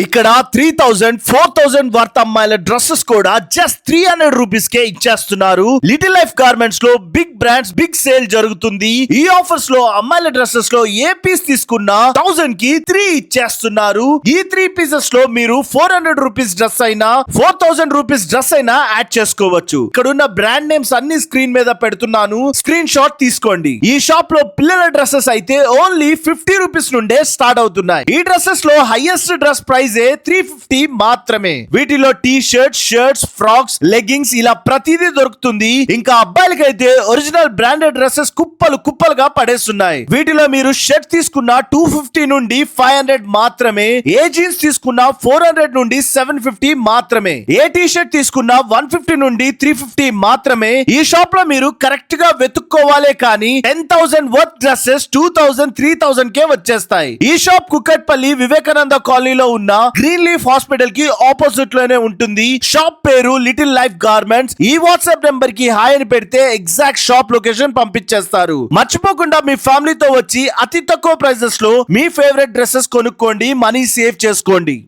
ఇక్కడ 3000 4000 వర్త్ అమ్మాయిల డ్రెస్సెస్ కూడా జస్ట్ 300 రూపీస్ కే ఇచ్చేస్తున్నారు. లిటిల్ లైఫ్ గార్మెంట్స్ లో బిగ్ బ్రాండ్స్ బిగ్ సేల్ జరుగుతుంది. ఈ ఆఫర్స్ లో అమ్మాయిల డ్రెస్సెస్ లో ఏ పీస్ తీసుకున్నా 1000 కి 3 ఇచ్చేస్తున్నారు. ఈ 3 పీసెస్ లో మీరు 400 రూపీస్ డ్రెస్ అయినా 4000 రూపీస్ డ్రెస్ అయినా యాడ్ చేసుకోవచ్చు. ఇక్కడ ఉన్న బ్రాండ్ నేమ్స్ అన్ని స్క్రీన్ మీద పెడుతున్నాను, స్క్రీన్ షాట్ తీసుకోండి. ఈ షాప్ లో పిల్లల డ్రెస్సెస్ అయితే ఓన్లీ 50 రూపీస్ నుండే స్టార్ట్ అవుతున్నాయి. ఈ డ్రెస్సెస్ లో హైయెస్ట్ డ్రెస్ ప్రైస్ 350 మాత్రమే. వీటిలో T shirts, shirts, frocks, leggings ఇలా ప్రతిదీ దొరుకుతుంది. ఇంకా అబ్బాయిలకైతే ఒరిజినల్ బ్రాండెడ్ డ్రెస్సెస్ కుప్పలు కుప్పలుగా పడేస్తున్నాయి. వీటిలో మీరు షర్ట్ తీసుకున్న 250 నుండి 500 మాత్రమే, ఏ జీన్స్ తీసుకున్న 400 నుండి 750 మాత్రమే, ఏ టీ షర్ట్ తీసుకున్న 150 నుండి 350 మాత్రమే. ఈ షాప్ లో మీరు కరెక్ట్ గా వెతుక్కోవాలే కానీ 10,000 వర్త్ డ్రెస్సెస్ 2000 3000 కే వచ్చేస్తాయి. ఈ షాప్ కుక్కట్పల్లి వివేకానంద కాలనీలో ఉన్న గ్రీన్ లీఫ్ హాస్పిటల్ కి ఆపోజిట్ లోనే ఉంటుంది. షాప్ పేరు లిటిల్ లైఫ్ గార్మెంట్స్. ఈ వాట్సాప్ నెంబర్ కి హాయ్ అని పెడితే ఎగ్జాక్ట్ షాప్ లొకేషన్ పంపించేస్తారు. మర్చిపోకుండా మీ ఫ్యామిలీతో వచ్చి అతి తక్కువ ప్రైసెస్ లో మీ ఫేవరెట్ డ్రెస్సెస్ కొనుక్కోండి, మనీ సేవ్ చేసుకోండి.